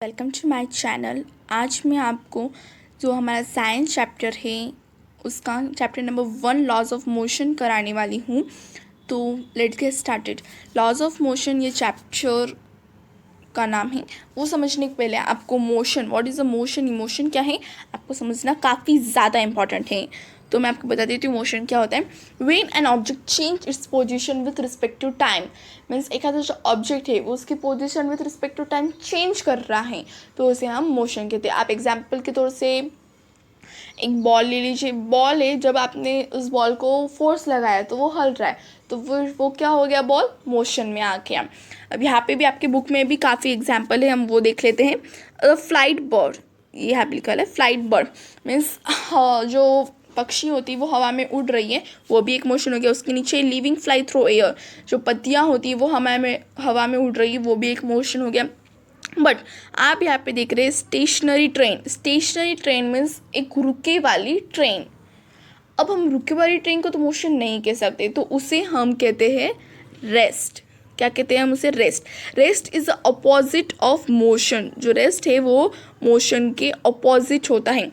Welcome to my channel. आज मैं आपको जो हमारा साइंस चैप्टर है उसका chapter number 1 laws of motion कराने वाली हूँ। तो let's get started. Laws of motion ये चैप्टर का नाम है। वो समझने के पहले आपको motion, what is a motion, emotion क्या है, आपको समझना काफ़ी ज़्यादा इंपॉर्टेंट है। तो मैं आपको बता देती हूँ मोशन क्या होता है। When an object change its position with respect to time, means एक आधा जो ऑब्जेक्ट है वो उसकी position with respect to time change कर रहा है तो उसे हम मोशन कहते हैं। आप एग्जाम्पल के तौर से एक बॉल ले लीजिए। बॉल है, जब आपने उस बॉल को फोर्स लगाया तो वो हल रहा है, तो वो क्या हो गया, बॉल मोशन में आ गया। अब यहाँ पे भी आपकी बुक में भी काफ़ी एग्जाम्पल है, हम वो देख लेते हैं। फ्लाइट बर्ड, ये यहाँ पे लिखा है फ्लाइट बर्ड, मीन्स जो पक्षी होती है वो हवा में उड़ रही है, वो भी एक मोशन हो गया। उसके नीचे लिविंग फ्लाई थ्रू एयर, जो पत्तियाँ होती है वो हवा में उड़ रही है, वो भी एक मोशन हो गया। बट आप यहाँ पे देख रहे हैं stationary train. Stationary train means एक रुके वाली ट्रेन। अब हम रुके वाली ट्रेन को तो मोशन नहीं कह सकते, तो उसे हम कहते हैं रेस्ट। क्या कहते हैं हम उसे? Rest. Rest is the opposite of motion. जो रेस्ट है वो मोशन के अपोजिट होता है।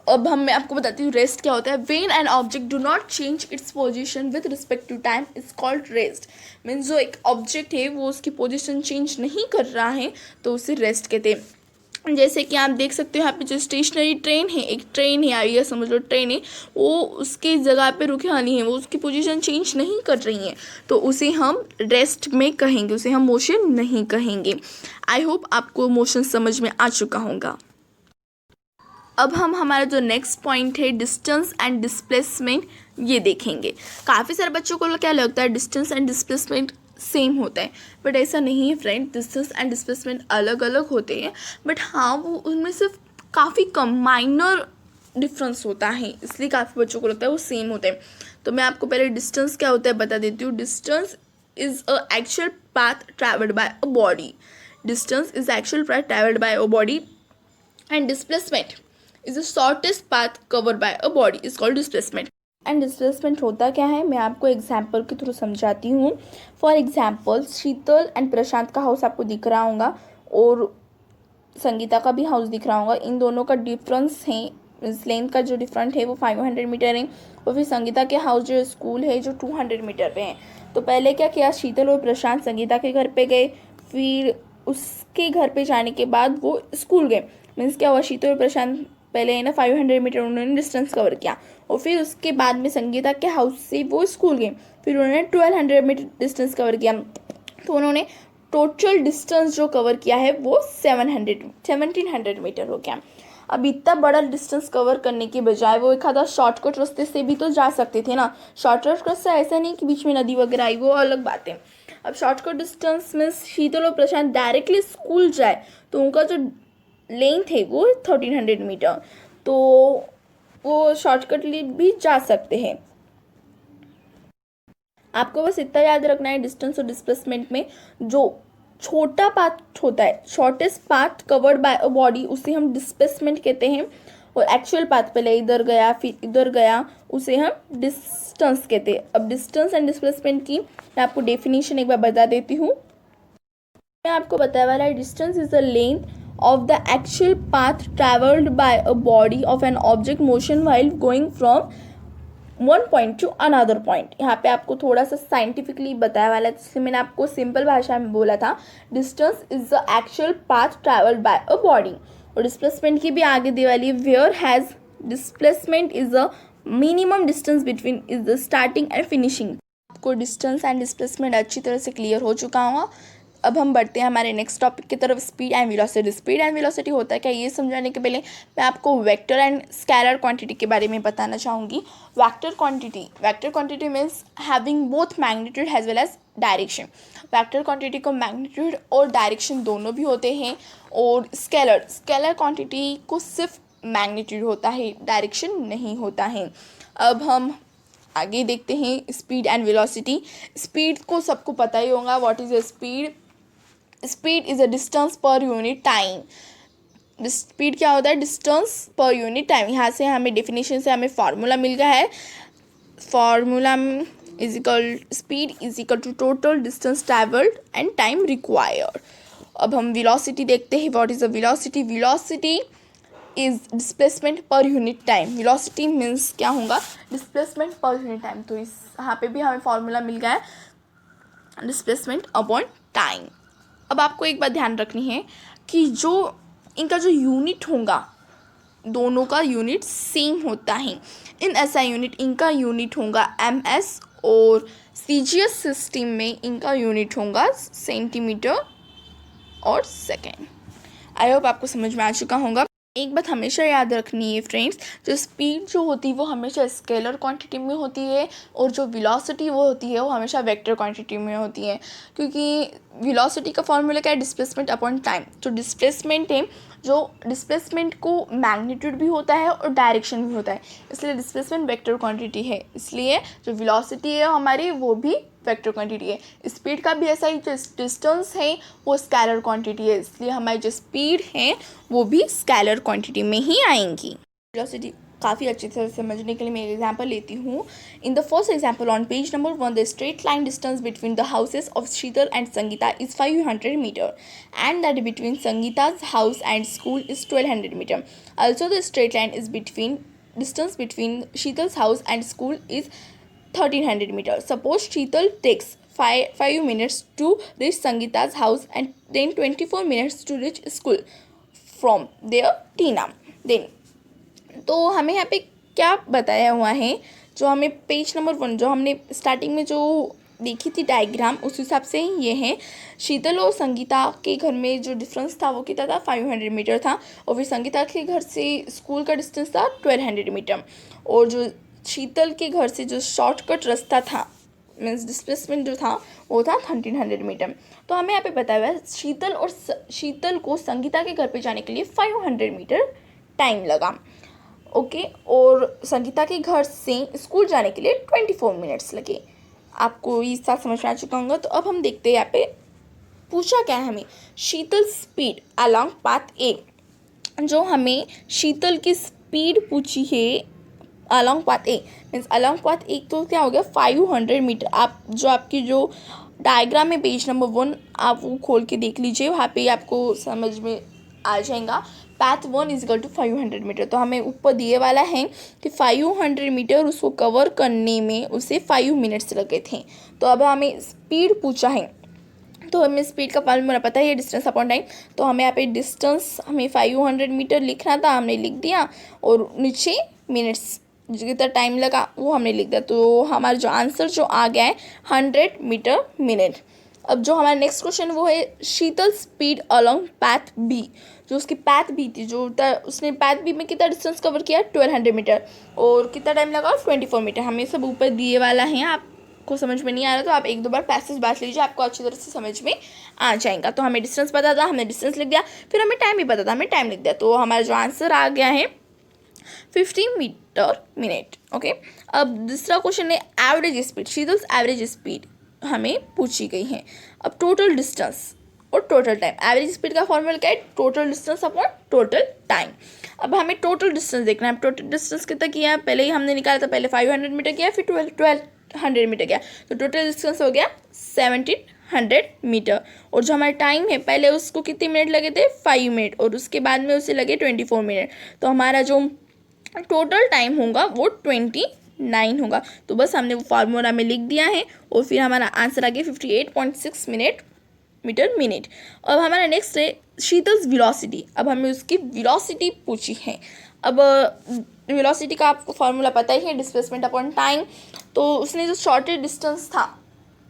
अब मैं आपको बताती हूँ रेस्ट क्या होता है। When an object do not change its position with respect to time is called rest. Means जो एक ऑब्जेक्ट है वो उसकी पोजीशन चेंज नहीं कर रहा है तो उसे रेस्ट कहते हैं। जैसे कि आप देख सकते हो यहाँ पे जो स्टेशनरी ट्रेन है, एक ट्रेन है, आइए समझ लो ट्रेन है, वो उसकी जगह पे रुके वाली है, वो उसकी पोजीशन चेंज नहीं कर रही है तो उसे हम रेस्ट में कहेंगे, उसे हम मोशन नहीं कहेंगे। आई होप आपको मोशन समझ में आ चुका होगा। अब हम हमारा जो नेक्स्ट पॉइंट है डिस्टेंस एंड डिस्प्लेसमेंट, ये देखेंगे। काफ़ी सारे बच्चों को क्या लगता है डिस्टेंस एंड डिस्प्लेसमेंट सेम होता है, बट ऐसा नहीं है फ्रेंड। डिस्टेंस एंड डिस्प्लेसमेंट अलग अलग होते हैं, बट हाँ वो उनमें सिर्फ काफ़ी कम माइनर डिफरेंस होता है, इसलिए काफ़ी बच्चों को लगता है वो सेम होते हैं। तो मैं आपको पहले डिस्टेंस क्या होता है बता देती हूँ। Distance is a actual path travelled by a body. Distance is actual path travelled by a body and displacement is the shortest path covered by a body is called displacement. And displacement होता क्या है, मैं आपको example के through समझाती हूँ। For example Sheetal and प्रशांत का house आपको दिख रहा होगा और संगीता का भी हाउस दिख रहा होगा। इन दोनों का डिफरेंस है, लेंथ का जो डिफरेंट है वो 500 मीटर है, और फिर संगीता के हाउस जो स्कूल है जो 200 मीटर पे है। तो पहले क्या किया, शीतल और प्रशांत संगीता के घर पे गए, फिर उसके घर पे जाने के बाद वो स्कूल गए। मीन्स क्या हुआ, शीतल और प्रशांत पहले है ना 500 मीटर उन्होंने डिस्टेंस कवर किया, और फिर उसके बाद में संगीता के हाउस से वो स्कूल गए, फिर उन्होंने 1200 मीटर डिस्टेंस कवर किया। तो उन्होंने टोटल डिस्टेंस जो कवर किया है वो 1700 मीटर हो गया। अब इतना बड़ा डिस्टेंस कवर करने के बजाय वो एक आधा शॉर्टकट रास्ते से भी तो जा सकते थे ना। शॉर्टकट रास्ता ऐसा नहीं कि बीच में नदी वगैरह आई, वो अलग बात है। अब शॉर्टकट डिस्टेंस में शीतल और प्रशांत डायरेक्टली स्कूल जाए तो उनका जो लेंथ है वो 1300 मीटर, तो वो शॉर्टकट भी जा सकते हैं। आपको बस इतना याद रखना है डिस्टेंस और डिस्प्लेसमेंट में जो छोटा पाथ होता है, shortest path covered by a body, उसे हम डिस्प्लेसमेंट कहते हैं। और एक्चुअल पाथ पहले इधर गया फिर इधर गया, उसे हम डिस्टेंस कहते हैं। अब डिस्टेंस एंड डिस्प्लेसमेंट की मैं आपको डेफिनेशन एक बार बता देती हूँ। मैं आपको बताया वाला है distance is the length of the actual path traveled by a body of an object motion while going from one point to another point। यहाँ पे आपको थोड़ा सा साइंटिफिकली बताया वाला है, इसलिए मैंने आपको सिंपल भाषा में बोला था distance is the actual path travelled by a body. और डिस्प्लेसमेंट की भी आगे दे वाली, whereas displacement is the minimum distance between is the starting and finishing. आपको डिस्टेंस एंड डिस्प्लेसमेंट अच्छी तरह से क्लियर हो चुका होगा। अब हम बढ़ते हैं हमारे नेक्स्ट टॉपिक की तरफ, speed and velocity. Speed and velocity होता है क्या, ये समझाने के पहले मैं आपको वेक्टर एंड स्केलर क्वांटिटी के बारे में बताना चाहूँगी। Vector quantity means having both magnitude as well as direction. Vector quantity को मैग्नीट्यूड और डायरेक्शन दोनों भी होते हैं, और स्केलर क्वांटिटी को सिर्फ मैग्नीट्यूड होता है, डायरेक्शन नहीं होता है। अब हम आगे देखते हैं स्पीड एंड वेलोसिटी। स्पीड को सबको पता ही होगा, what is speed. Speed is a distance पर यूनिट टाइम। स्पीड क्या होता है, डिस्टेंस पर यूनिट टाइम। यहाँ से हमें डेफिनेशन से हमें फार्मूला मिल गया है। Formula is equal, speed is equal to total distance travelled and time required. अब हम वेलोसिटी देखते हैं. What is the velocity? Velocity is displacement per unit time. Velocity means क्या होगा? Displacement per unit time. तो इस यहाँ पे भी हमें फॉर्मूला मिल गया है, डिस्प्लेसमेंट अपॉन टाइम. अब आपको एक बात ध्यान रखनी है कि जो इनका जो यूनिट होगा, दोनों का यूनिट सेम होता है. इन SI यूनिट इनका यूनिट होगा MS और CGS सिस्टम में इनका यूनिट होगा सेंटीमीटर और सेकेंड. आई होप आपको समझ में आ चुका होगा. एक बात हमेशा याद रखनी है फ्रेंड्स, जो स्पीड जो होती है वो हमेशा स्केलर क्वांटिटी में होती है और जो वेलोसिटी वो होती है वो हमेशा वेक्टर क्वांटिटी में होती है. क्योंकि वेलोसिटी का फॉर्मूला क्या है? Displacement upon time. जो डिस्प्लेसमेंट है, जो डिस्प्लेसमेंट को मैग्नीट्यूड भी होता है और डायरेक्शन भी होता है, इसलिए डिस्प्लेसमेंट वेक्टर क्वांटिटी है. इसलिए जो वेलोसिटी है हमारी वो भी वेक्टर क्वांटिटी है. स्पीड का भी ऐसा ही, जो डिस्टेंस है वो स्केलर क्वांटिटी है, इसलिए हमारी जो स्पीड है वो भी स्केलर क्वांटिटी में ही आएंगी. वेलोसिटी काफ़ी अच्छी तरह से समझने के लिए मैं एक एग्जाम्पल लेती हूँ. In the first example on page number 1, the straight line distance between the houses of Sheetal and Sangeeta is 500 metre and that between Sangeeta's house and school is 1200 metre. Also the straight line is between distance between Sheetal's house and school is 1300 meter. Suppose Sheetal takes 5 minutes to reach Sangeeta's house and then 24 minutes to reach school from there Tina. Then तो हमें यहाँ पे क्या बताया हुआ है, जो हमें पेज नंबर 1 जो हमने स्टार्टिंग में जो देखी थी डायग्राम, उस हिसाब से ये है. शीतल और संगीता के घर में जो डिफरेंस था वो कितना था? 500 मीटर था. और फिर संगीता के घर से स्कूल का डिस्टेंस था 1200 मीटर. और जो शीतल के घर से जो शॉर्टकट रास्ता था, मीन्स डिस्प्लेसमेंट जो था वो था 1300 मीटर. तो हमें यहाँ पे बताया हुआ है शीतल को संगीता के घर पे जाने के लिए 500 मीटर टाइम लगा. ओके. और संगीता के घर से स्कूल जाने के लिए 24 मिनट्स लगे. आपको ये साथ समझ में आ चुका होगा. तो अब हम देखते हैं यहाँ पे पूछा क्या है हमें. शीतल स्पीड अलॉन्ग पाथ ए. जो हमें शीतल की स्पीड पूछी है अलॉन्ग पाथ ए, मीन्स अलॉन्ग पाथ ए तो क्या हो गया? 500 मीटर. आप जो आपकी जो डायग्राम है पेज नंबर 1 आप वो खोल के देख लीजिए, वहाँ पे आपको समझ में आ जाएगा. Path 1 is equal to 500 metre. तो हमें ऊपर दिए वाला है कि 500 मीटर उसको कवर करने में उसे 5 मिनट्स लगे थे. तो अब हमें स्पीड पूछा है, तो हमें स्पीड का फॉर्मूला पता है, डिस्टेंस अपॉन टाइम. तो हमें यहाँ पे डिस्टेंस हमें 500 मीटर लिखना था, हमने लिख दिया. और नीचे मिनट्स जितना टाइम लगा वो हमने लिख दिया. तो हमारा जो आंसर जो आ गया है 100 मीटर मिनट. अब जो हमारा नेक्स्ट क्वेश्चन वो है शीतल स्पीड अलॉन्ग पाथ बी. जो उसकी पाथ बी थी, जो उसने पाथ बी में कितना डिस्टेंस कवर किया? 1200 मीटर. और कितना टाइम लगा? 24 मीटर. हमें सब ऊपर दिए वाला है. आपको समझ में नहीं आ रहा तो आप एक दो बार पैसेज बात लीजिए, आपको अच्छी तरह से समझ में आ जाएगा. तो हमें डिस्टेंस पता था, हमने डिस्टेंस लिख दिया. फिर हमें टाइम भी पता था, हमने टाइम लिख दिया. तो हमारा जो आंसर आ गया है 50 मीटर मिनट. ओके. अब दूसरा क्वेश्चन है average speed. Sheetal's average speed हमें पूछी गई है. अब टोटल डिस्टेंस और टोटल टाइम. एवरेज स्पीड का फॉर्मूला क्या है? Total distance upon total time. अब हमें टोटल डिस्टेंस देखना है. टोटल डिस्टेंस कितना किया? पहले ही हमने निकाला था. पहले 500 मीटर किया, फिर 1200 मीटर किया. तो टोटल डिस्टेंस हो गया 1700 मीटर. और जो हमारा टाइम है, पहले उसको कितने मिनट लगे थे? 5 मिनट. और उसके बाद में उसे लगे 24 मिनट. तो हमारा जो टोटल टाइम होगा वो 29 होगा. तो बस हमने वो फार्मूला में लिख दिया है और फिर हमारा आंसर आ गया 58.6 मीटर मिनट. अब हमारा नेक्स्ट है शीतल्स वेलोसिटी. अब हमें उसकी वेलोसिटी पूछी है. अब वेलोसिटी का आपको फार्मूला पता ही है, डिस्प्लेसमेंट अपॉन टाइम. तो उसने जो शॉर्टेज डिस्टेंस था,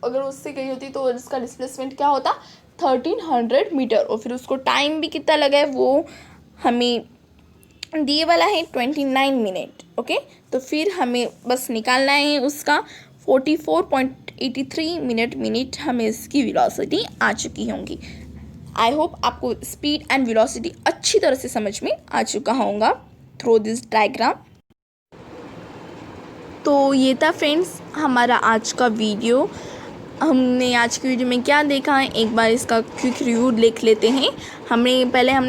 अगर उससे गई होती तो उसका डिस्प्लेसमेंट क्या होता? 1300 मीटर. और फिर उसको टाइम भी कितना लगा है वो हमें दिए वाला है 29 मिनट. ओके. तो फिर हमें बस निकालना है उसका 44.83 मिनट हमें इसकी वेलोसिटी आ चुकी होंगी. आई होप आपको स्पीड एंड वेलोसिटी अच्छी तरह से समझ में आ चुका होगा थ्रू दिस डायग्राम. तो ये था फ्रेंड्स हमारा आज का वीडियो. हमने आज की वीडियो में क्या देखा है, एक बार इसका क्विक रिव्यू देख लेते हैं. हमने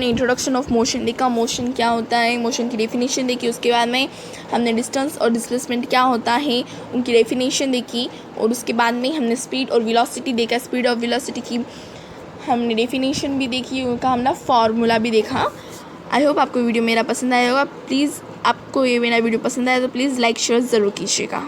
इंट्रोडक्शन ऑफ मोशन देखा, मोशन क्या होता है, मोशन की डेफिनेशन देखी. उसके बाद में हमने डिस्टेंस और डिस्प्लेसमेंट क्या होता है उनकी डेफिनेशन देखी. और उसके बाद में हमने स्पीड और वेलोसिटी देखा. स्पीड और वेलोसिटी की हमने डेफिनेशन भी देखी, उनका हमने फार्मूला भी देखा। आई होप आपको वीडियो मेरा पसंद आया होगा। प्लीज़ आपको ये मेरा वीडियो पसंद आया तो प्लीज़ लाइक शेयर ज़रूर कीजिएगा।